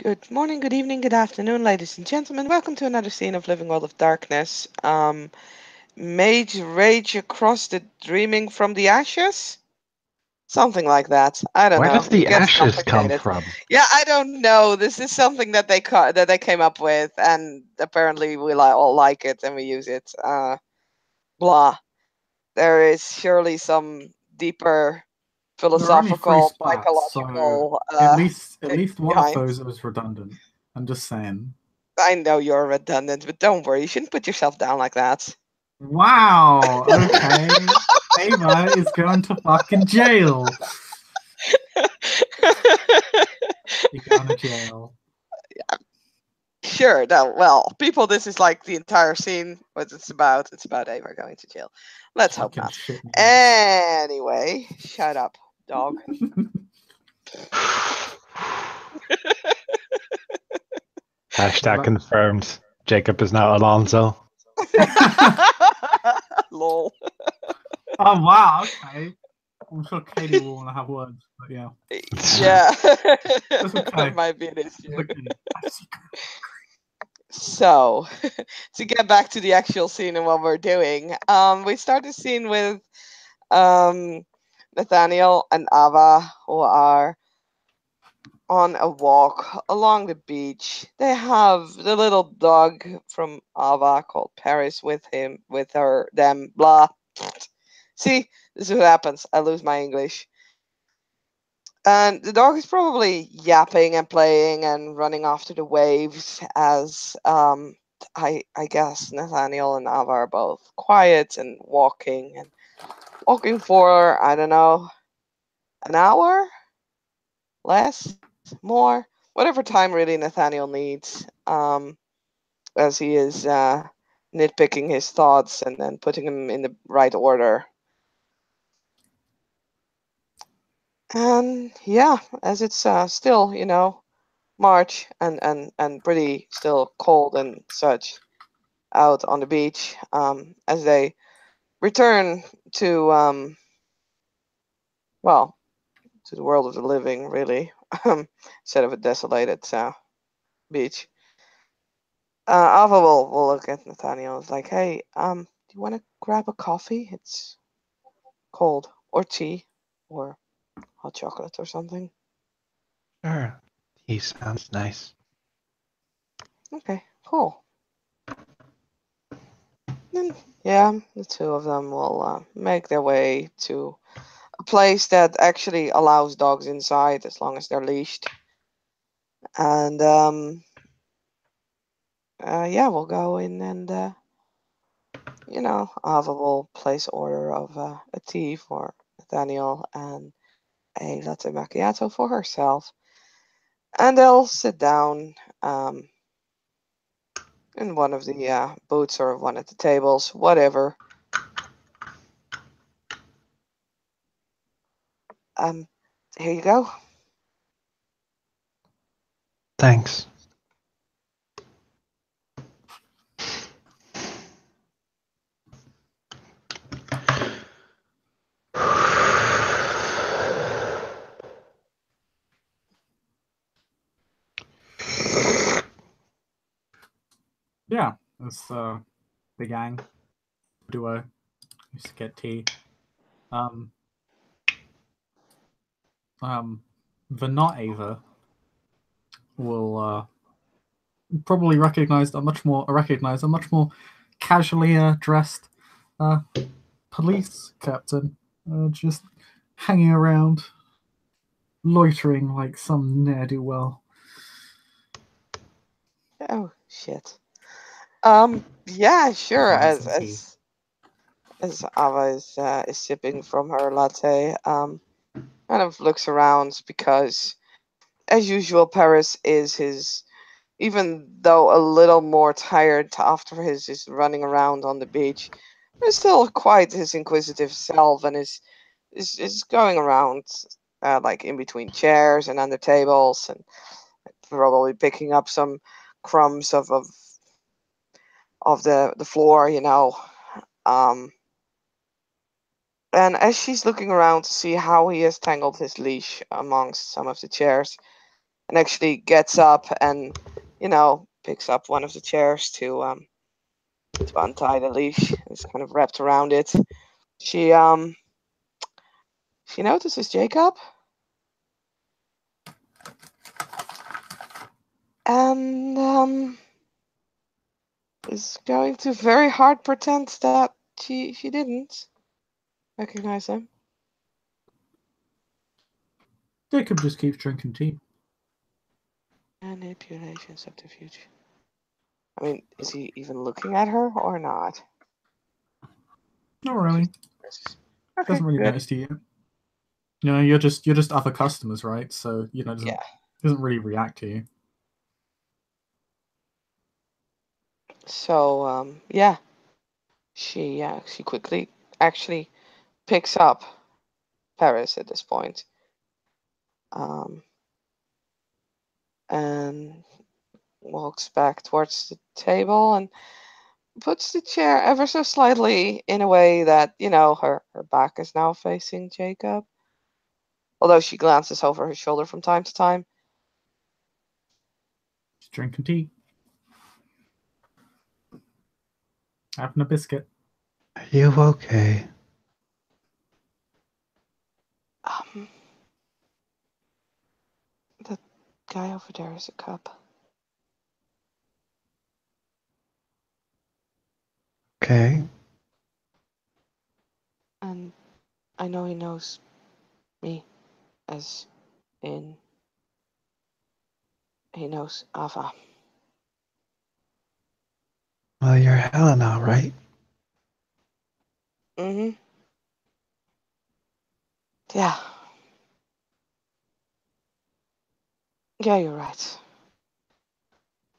Good morning, good evening, good afternoon, ladies and gentlemen. Welcome to another scene of Living World of Darkness. Mage Rage Across the Dreaming from the Ashes? Something like that. I don't Where know. does It the gets ashes come complicated. from? Yeah, I don't know. This is something that they came up with, and apparently we all like it and we use it. Blah. There is surely some deeper There are only three philosophical, spots, so psychological at least one of behind. those is redundant. I'm just saying. I know you're redundant, but don't worry. You shouldn't put yourself down like that. Wow. Okay. Ava is going to fucking jail. You're going to jail. Sure. No. Well, people, this is like the entire scene. What it's about. It's about Ava going to jail. Let's hope Fucking not. shit. Anyway, shut up, dog. Hashtag confirmed. Jacob is now Alonso. Lol. Oh wow. Okay. I'm sure Katie will want to have words, but yeah. Yeah. okay. That might be an issue. Okay. So, to get back to the actual scene and what we're doing, we start the scene with Nathaniel and Ava, who are on a walk along the beach. They have the little dog from Ava called Paris with them, blah. See, this is what happens. I lose my English. And the dog is probably yapping and playing and running after the waves as I guess Nathaniel and Ava are both quiet and walking for, I don't know, an hour? Less? More? Whatever time really Nathaniel needs. As he is nitpicking his thoughts and then putting them in the right order. And yeah, as it's still, March and pretty still cold and such out on the beach, as they return to well, to the world of the living, really, instead of a desolated beach. Alva will look at Nathaniel. It's like, hey, do you want to grab a coffee? It's cold, or tea, or hot chocolate, or something. Sure. He sounds nice. Okay, cool. Then, yeah, the two of them will make their way to a place that actually allows dogs inside as long as they're leashed. And yeah, we'll go in and Ava will place order of a tea for Nathaniel and a latte macchiato for herself. And they'll sit down in one of the booths or one of the tables, whatever. Um, Here you go. Thanks. Yeah, it's the gang duo used to get tea. Um, the not Ava will probably recognize a much more casually dressed police captain, just hanging around, loitering like some ne'er do well. Oh shit. Yeah, sure. Find As some tea. as as Ava is sipping from her latte, kind of looks around because, as usual, Paris is his, even though a little more tired after his running around on the beach, is still quite his inquisitive self and is going around like in between chairs and under tables and probably picking up some crumbs of the floor, Um, and as she's looking around to see how he has tangled his leash amongst some of the chairs, and actually gets up and, picks up one of the chairs to untie the leash. It's kind of wrapped around it. She notices Jacob, and is going to very hard pretend that she didn't recognize him. Jacob just keeps drinking tea. Manipulation, subterfuge. I mean, is he even looking at her or not? Not really. Okay, Doesn't really good. notice you yet. You're just other customers, right? So doesn't really react to you. So she quickly actually picks up Paris at this point, and walks back towards the table and puts the chair ever so slightly in a way that her back is now facing Jacob, although she glances over her shoulder from time to time. She's drinking tea. Having a biscuit. Are you okay? The guy over there is a cop. Okay. And I know he knows me, as in he knows Ava. Well, you're Helena, right? Mm-hmm. Yeah. Yeah, you're right.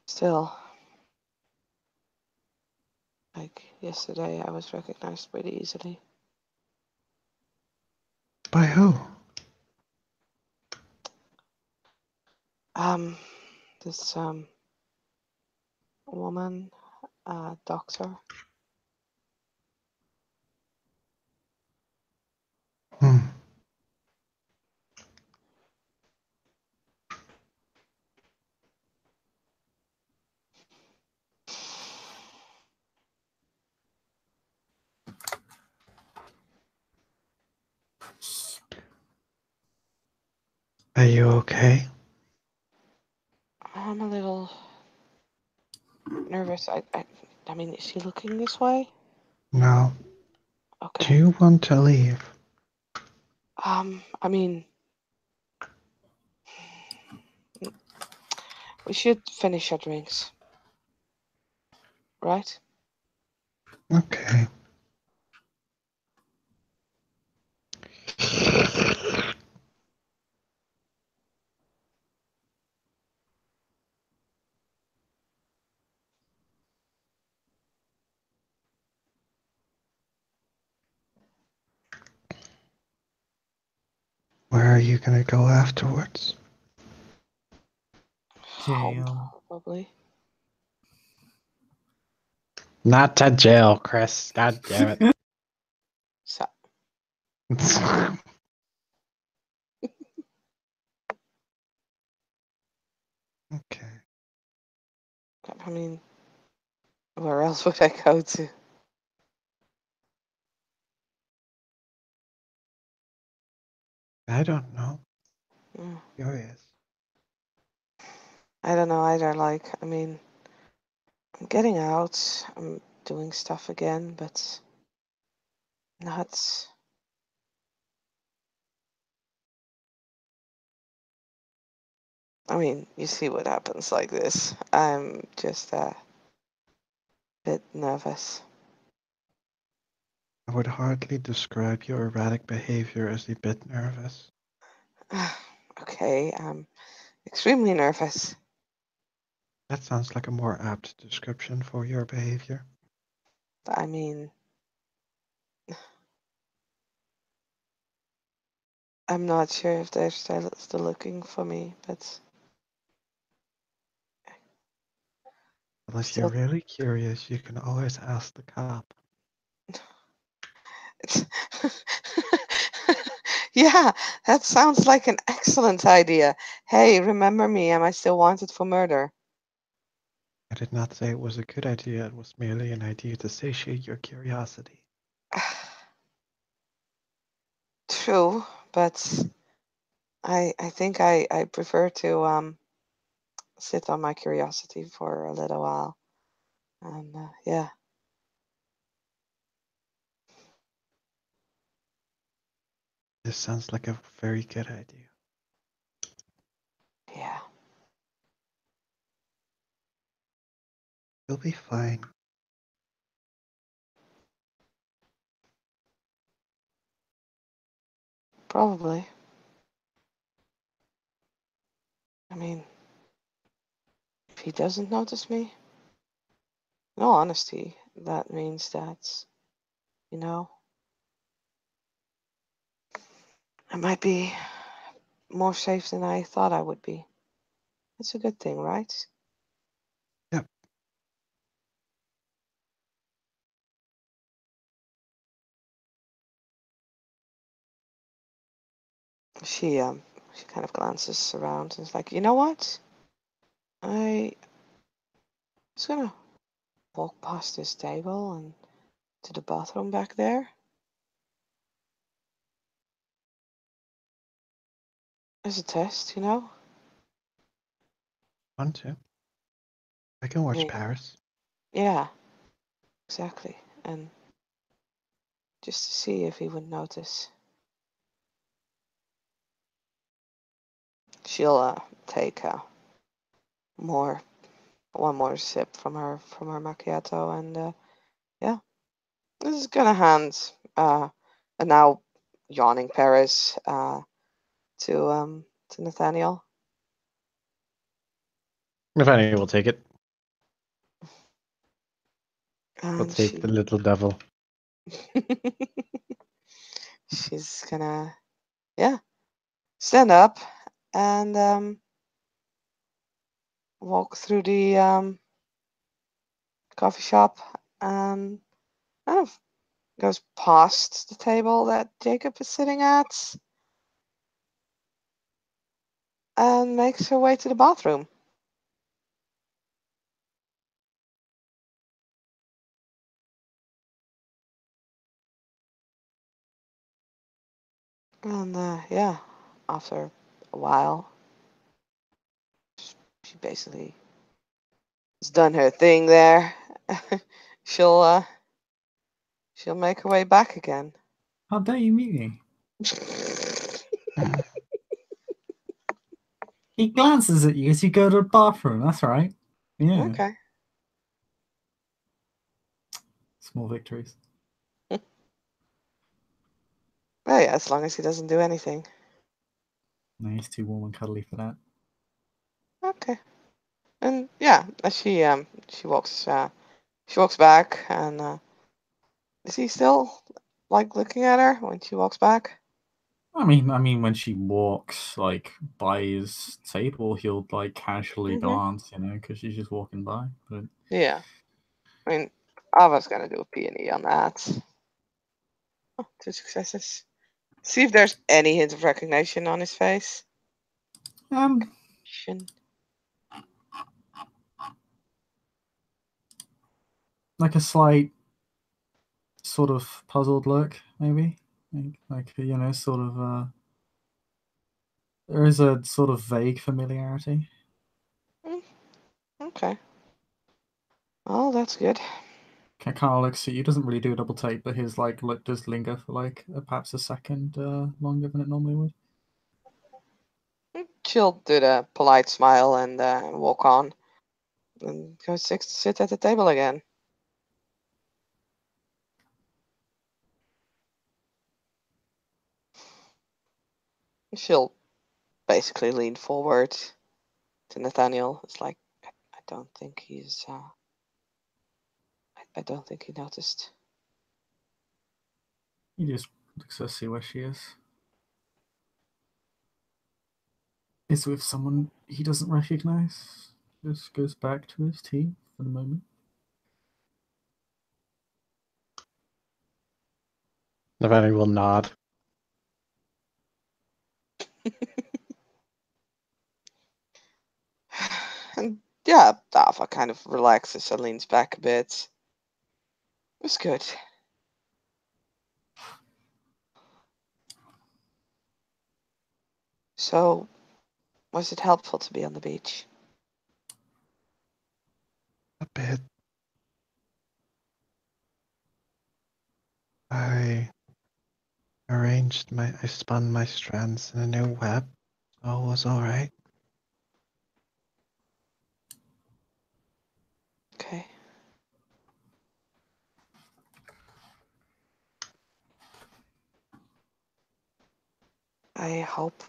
Still, like yesterday, I was recognized pretty easily. By who? This woman, doctor. Hmm. Are you okay? I'm a little nervous. I mean, is she looking this way? No. Do Okay. you want to leave? I mean, we should finish our drinks, right? Okay. Where are you gonna go afterwards? Home, Jail. probably. Not to jail, Chris. God damn it. So, Okay. I mean, where else would I go to? I don't know. Mm, Curious. I don't know either. Like, I mean, I'm getting out. I'm doing stuff again, but not. I mean, you see what happens like this. I'm just a bit nervous. I would hardly describe your erratic behavior as a bit nervous. Okay, I'm extremely nervous. That sounds like a more apt description for your behavior. I mean, I'm not sure if they're still looking for me, but Well, if you're still, really curious, you can always ask the cop. it's Yeah, that sounds like an excellent idea. Hey, remember me? Am I still wanted for murder? I did not say it was a good idea. It was merely an idea to satiate your curiosity. True, but I think I prefer to sit on my curiosity for a little while. And yeah, This sounds like a very good idea. yeah. You'll be fine. Probably. I mean, if he doesn't notice me, in all honesty, that means that, you know, I might be more safe than I thought I would be. It's a good thing, right? Yep. She kind of glances around and is like, you know what? I was gonna walk past this table and to the bathroom back there. As a test, you know? Want to? I can I watch mean, Paris. yeah, exactly. And just to see if he would notice. She'll take more one more sip from her macchiato and yeah. This is gonna hand a now yawning Paris to Nathaniel. Nathaniel will take it. We'll And take the little devil. she's gonna, yeah, stand up and walk through the coffee shop and kind of goes past the table that Jacob is sitting at and makes her way to the bathroom. And yeah, after a while, she basically has done her thing there. she'll uh, she'll make her way back again. How dare you meet me? He glances at you as you go to the bathroom. That's right. Yeah. Okay. Small victories. Well, yeah, as long as he doesn't do anything. No, he's too warm and cuddly for that. Okay. And yeah, as she walks back and is he still like looking at her when she walks back? I mean, when she walks like by his table, he'll like casually Mm-hmm. glance, because she's just walking by. But Yeah. I mean, Ava's gonna do a peony on that. Oh, 2 successes. See if there's any hint of recognition on his face. um, like a slight sort of puzzled look, maybe. Sort of. There is a sort of vague familiarity. Mm, okay. Oh, that's good. Kind of looks at you. Doesn't really do a double take, but his like look does linger for like perhaps a second longer than it normally would. She'll do the polite smile and walk on and go sit at the table again. She'll basically lean forward to Nathaniel. It's like, I don't think he's, I don't think he noticed. He just looks to see where she is. Is with someone he doesn't recognize. Just goes back to his tea for the moment. Nathaniel will nod. And yeah, Dava kind of relaxes and leans back a bit. It was good. So, was it helpful to be on the beach? A bit. I I spun my strands in a new web. All was alright. Okay. I hope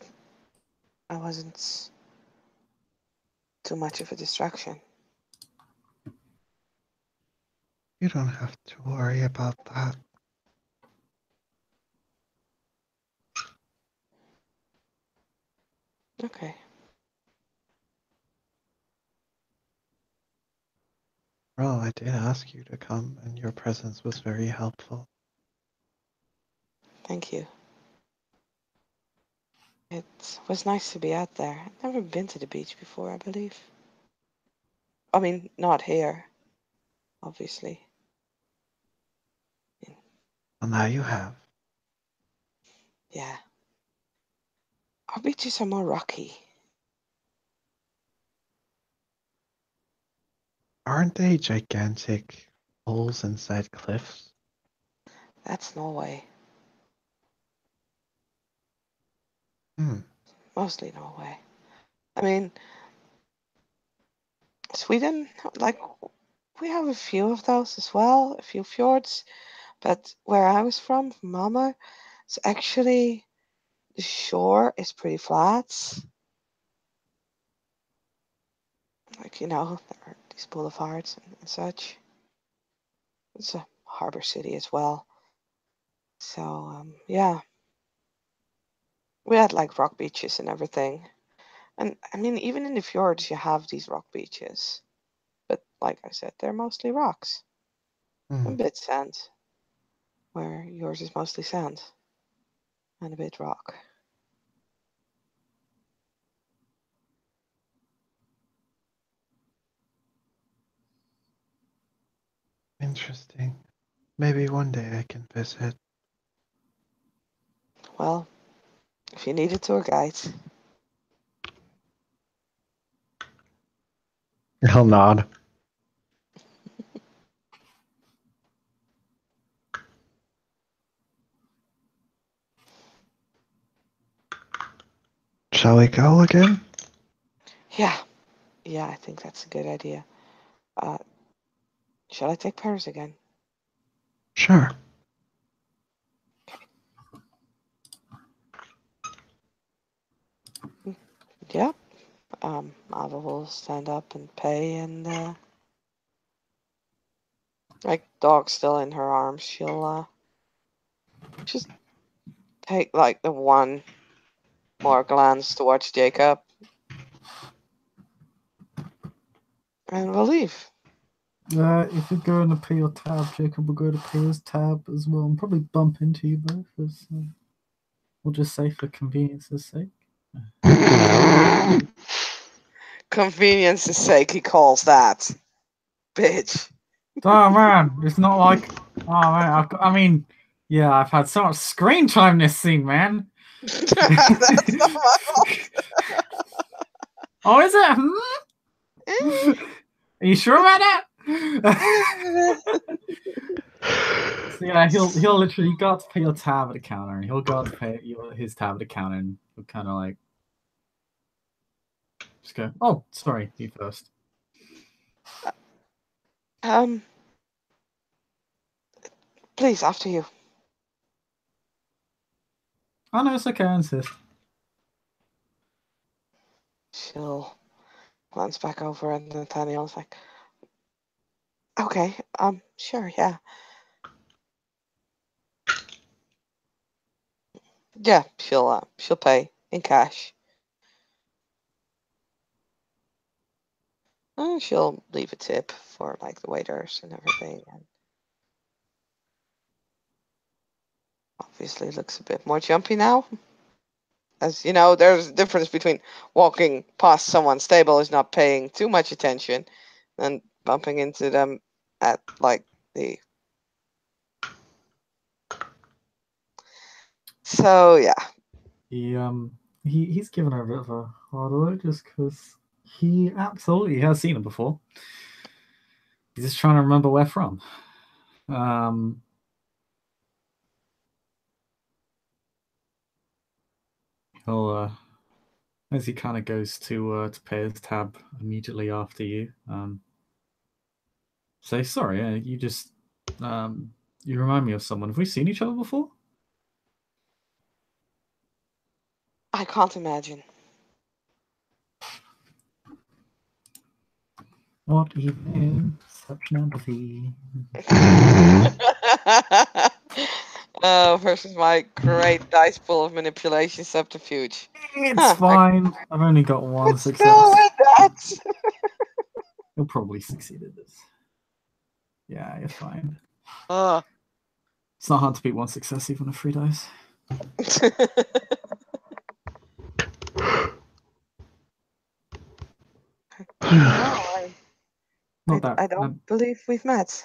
I wasn't too much of a distraction. You don't have to worry about that. Okay. Well, I did ask you to come, and your presence was very helpful. Thank you. It was nice to be out there. I've never been to the beach before, I believe. I mean, not here, obviously. Well, now you have. Yeah. Our beaches are more rocky. Aren't they gigantic holes inside cliffs? That's Norway. Hmm. Mostly Norway. I mean, Sweden, like, we have a few of those as well, a few fjords. But where I was from Malmö, it's actually the shore is pretty flat. Like, there are these boulevards and such. It's a harbor city as well. So, yeah, we had like rock beaches and everything. And I mean, even in the fjords, you have these rock beaches. But like I said, they're mostly rocks. A Hmm. bit sand, where yours is mostly sand and a bit rock. Interesting. Maybe one day I can visit. Well, if you need a tour guide, I'll nod. Shall we go again? yeah, yeah, I think that's a good idea. Uh, shall I take Paris again? Sure. Yeah. Ava will stand up and pay, and like dog still in her arms, she'll just take like the one more glance towards Jacob, and we'll leave. If you're going to pay your tab, Jacob will go to pay his tab as well, and probably bump into you both, as we'll just say for convenience's sake. Convenience's sake, he calls that, bitch. Oh man, it's not like. Oh man, I mean, yeah, I've had so much screen time this scene, man. That's not my fault. Oh, is it? Are you sure about that? So yeah, he'll literally go out to pay your tab at the counter, and he'll go out to pay his tab at the counter, and he'll kind of like just go, "Oh, sorry, you first." Please, after you. Oh no, it's okay. I insist. She'll glance back over at Nathaniel's like, okay, sure, yeah. Yeah, she'll pay in cash. And she'll leave a tip for like the waiters and everything. And obviously looks a bit more jumpy now. As you know, there's a difference between walking past someone's table is not paying too much attention and bumping into them at like the. So yeah. He's given her a bit of a hard look just because he absolutely has seen her before. He's just trying to remember where from. He'll as he kind of goes to pay his tab immediately after you. Say sorry. You just you remind me of someone. Have we seen each other before? I can't imagine. What even such an empathy? Versus my great dice pool of manipulation subterfuge. It's fine. I've only got one Let's success. go with that. You'll probably succeed at this. Yeah, you're fine. It's not hard to beat one success, even with 3 dice. I don't believe we've met.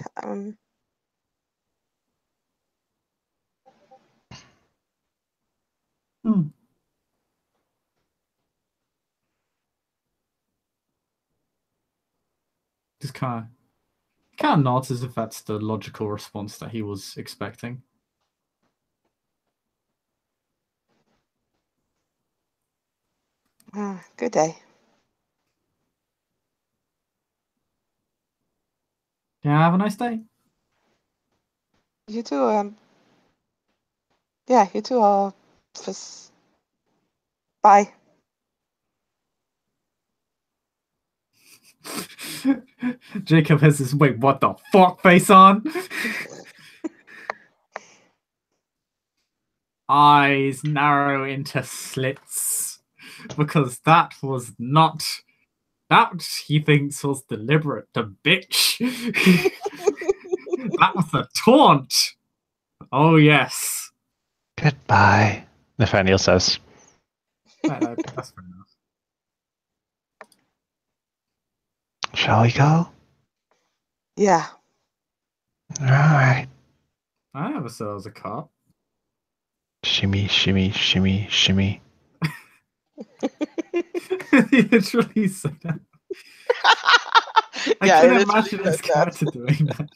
Just kind of nods as if that's the logical response that he was expecting. Good day. Yeah, have a nice day. You too. Yeah, you too. Bye. Jacob has this wait, what the fuck face on? Eyes narrow into slits. Because that was not. That he thinks was deliberate. The bitch. That was a taunt. Oh, yes. Goodbye, Nathaniel says. That's fair enough. Shall we go? Yeah. All right. I never said I was a cop. Shimmy, shimmy, shimmy, shimmy. He literally said that. I can imagine his character doing that.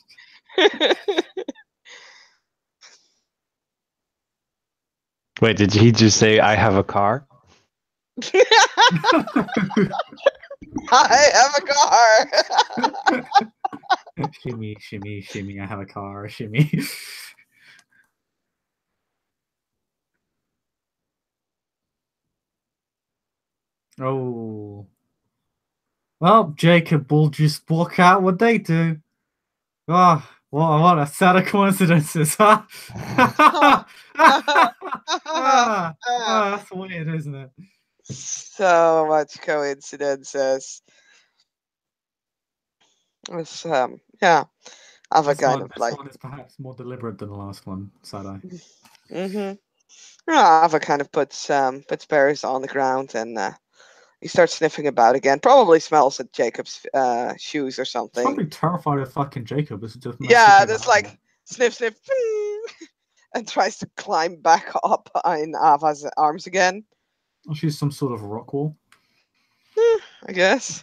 Wait, did he just say I have a car? I have a car. Shimmy, shimmy, shimmy. I have a car. Shimmy. Oh. Well, Jacob will just walk out what they do. Oh, what a set of coincidences, huh? That's weird, isn't it? So much coincidences. It's, yeah. This one is perhaps more deliberate than the last one, side-eye. Ava kind of puts Paris on the ground and he starts sniffing about again. Probably smells at Jacob's shoes or something. He's probably terrified of fucking Jacob. It's just just like sniff, sniff, and tries to climb back up in Ava's arms again. Oh, she's some sort of rock wall. I guess.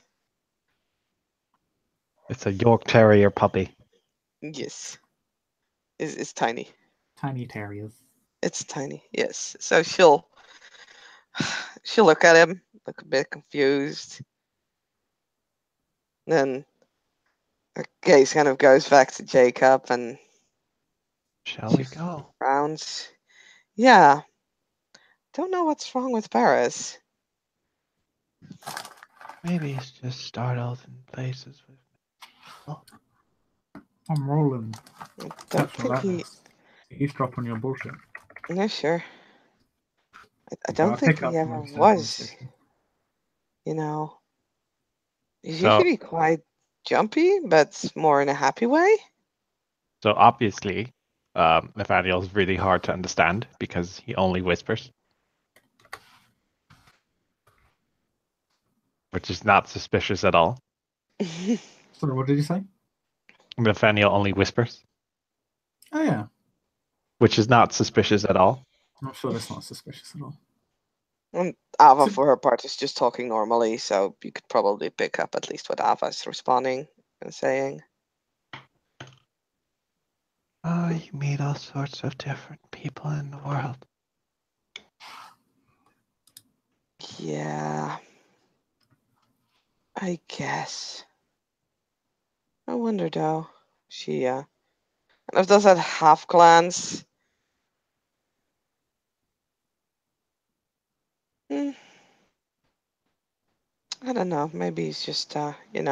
It's a York Terrier puppy. Yes. It's tiny. Tiny terriers. It's tiny, yes. So she'll look at him, look a bit confused. Then her gaze kind of goes back to Jacob and shall we go? Frowns. Yeah. Don't know what's wrong with Paris. Maybe he's just startled in places with I'm rolling. Don't think eavesdrop on your bullshit. No, sure. I don't think he ever was. You know, he's usually quite jumpy, but more in a happy way. So obviously, Nathaniel's really hard to understand because he only whispers. which is not suspicious at all. Sorry, what did you say? Nathaniel only whispers, Oh yeah, which is not suspicious at all. I'm sure that's not suspicious at all. And Ava, So- for her part, is just talking normally, so you could probably pick up at least what Ava's responding and saying. Oh, you meet all sorts of different people in the world. Yeah, I guess. I wonder though. She kind of does that half glance. Hmm, I don't know. Maybe he's just, maybe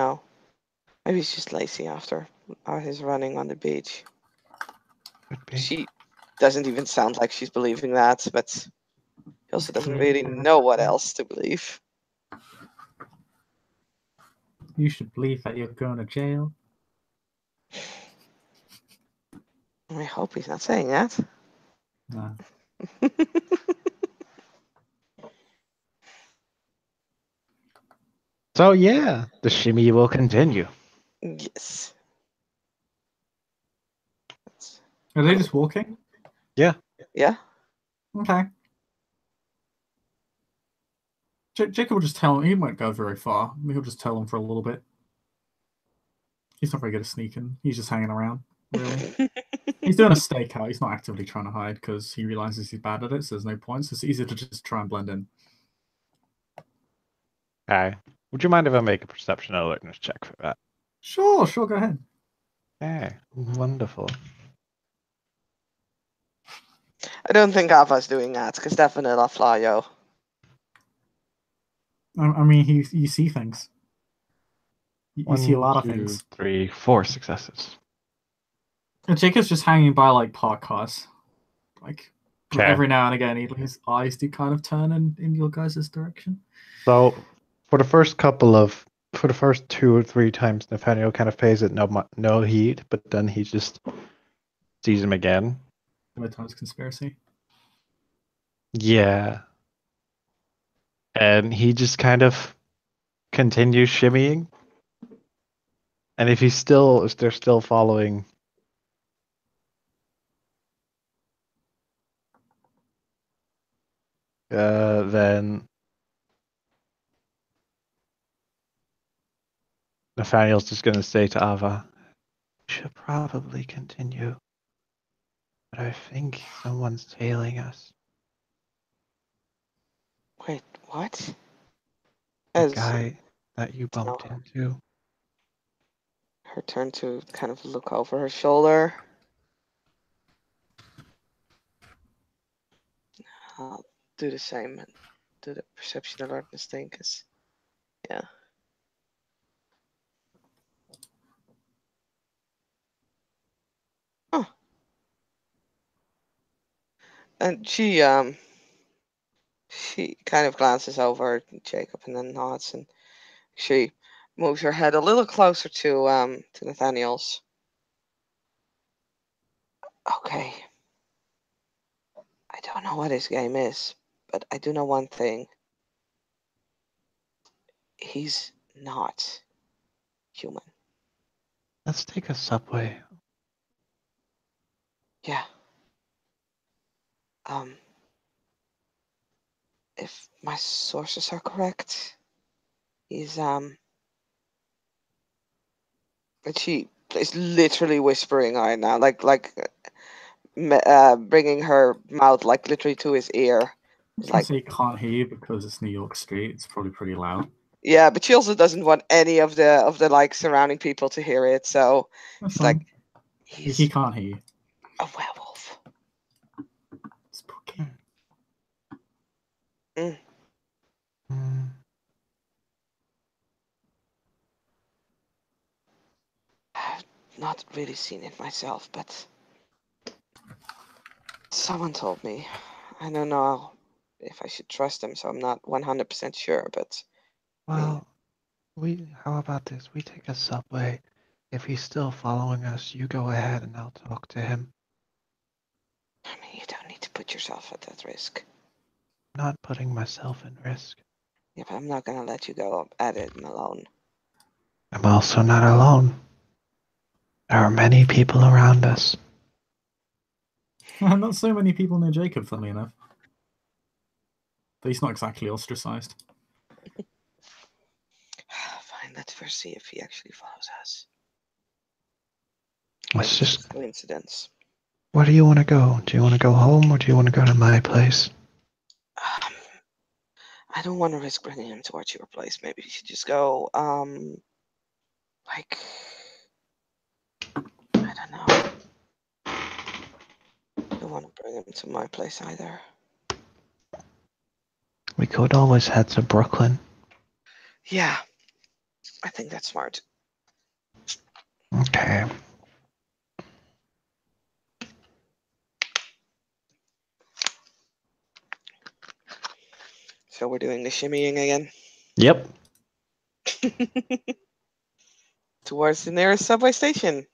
he's just lazy after his running on the beach. Could be. She doesn't even sound like she's believing that, but he also doesn't Okay. really know what else to believe. You should believe that you're going to jail. I hope he's not saying that. No. So yeah, the shimmy will continue. Yes. Are they just walking? Yeah. Yeah. Okay. Jacob will just tell him. He won't go very far. He'll just tell him for a little bit. He's not very good at sneaking. He's just hanging around, really. He's doing a stakeout. He's not actively trying to hide because he realizes he's bad at it, so there's no point. So it's easier to just try and blend in. Okay. Would you mind if I make a perception alertness check for that? Sure, go ahead. Okay. Wonderful. I don't think Ava's doing that, because definitely Flayo. I mean, you see things. You see a lot of 1, 2, things. 3, 4 successes. And Jacob's just hanging by like park cars. Like Okay. every now and again, his eyes do kind of turn in your guys' direction. So for the first 2 or 3 times, Nathaniel kind of pays it no heed, but then he just sees him again. Third time's conspiracy. Yeah. And he just kind of continues shimmying. And if they're still following, then Nathaniel's just going to say to Ava, "We should probably continue, but I think someone's tailing us. Wait, what? The As guy that you bumped Oh. into." her turn to kind of look over her shoulder. I'll do the same and do the perception alertness thing, because, yeah. Oh. And she kind of glances over at Jacob and then nods, and she moves her head a little closer to Nathaniel's. Okay. I don't know what his game is, but I do know one thing. He's not human. Let's take a subway. Yeah. If my sources are correct, he's and she is literally whispering right now, bringing her mouth like literally to his ear. I was Like, say he can't hear you because it's New York Street. It's probably pretty loud. yeah, but she also doesn't want any of the like surrounding people to hear it. So That's it's like, fine. He he's can't hear you. a werewolf. Spooky. Mm. Mm. I've not really seen it myself, but someone told me. I don't know if I should trust them, so I'm not 100% sure, but Well, how about this? We take a subway. If he's still following us, you go ahead and I'll talk to him. I mean, you don't need to put yourself at that risk. I'm not putting myself in risk. Yeah, but I'm not gonna let you go at it alone. I'm also not alone. There are many people around us. Not so many people know Jacob, funnily enough. But he's not exactly ostracized. Fine, let's first see if he actually follows us. Let's Maybe it's just. a coincidence. Where do you want to go? Do you want to go home or do you want to go to my place? I don't want to risk bringing him towards your place. Maybe we should just go, like, I don't know. I don't want to bring him to my place either. We could always head to Brooklyn. Yeah, I think that's smart. Okay. So we're doing the shimmying again. Yep. Towards the nearest subway station.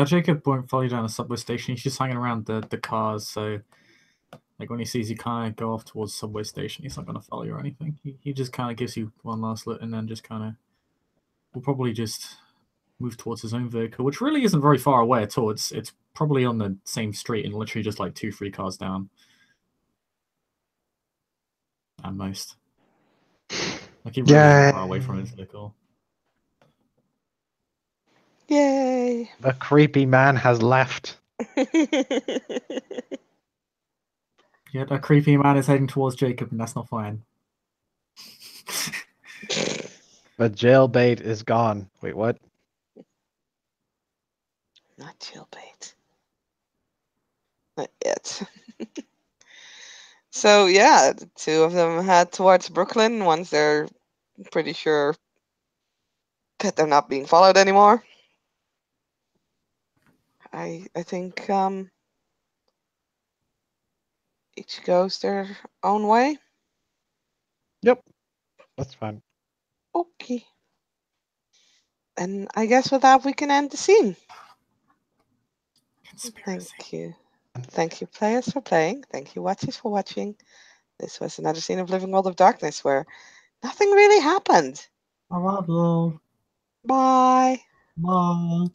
Jacob won't follow you down the subway station. He's just hanging around the cars. So, like when he sees you kind of go off towards the subway station, he's not going to follow you or anything. He just kind of gives you one last look and then just kind of will probably just move towards his own vehicle, which really isn't very far away at all. It's probably on the same street and literally just like 2-3 cars down. At most. Like he really isn't far away from his vehicle. Yay! The creepy man has left. Yeah, that creepy man is heading towards Jacob, and that's not fine. The jailbait is gone. Wait, what? Not jailbait. Not yet. So yeah, the two of them head towards Brooklyn once they're pretty sure that they're not being followed anymore. I think each goes their own way. Yep. That's fine. Okay. And I guess with that we can end the scene. Conspiracy. Thank you. Thank you, players, for playing. Thank you, watchers, for watching. This was another scene of Living World of Darkness where nothing really happened. All right, love. Bye. Bye.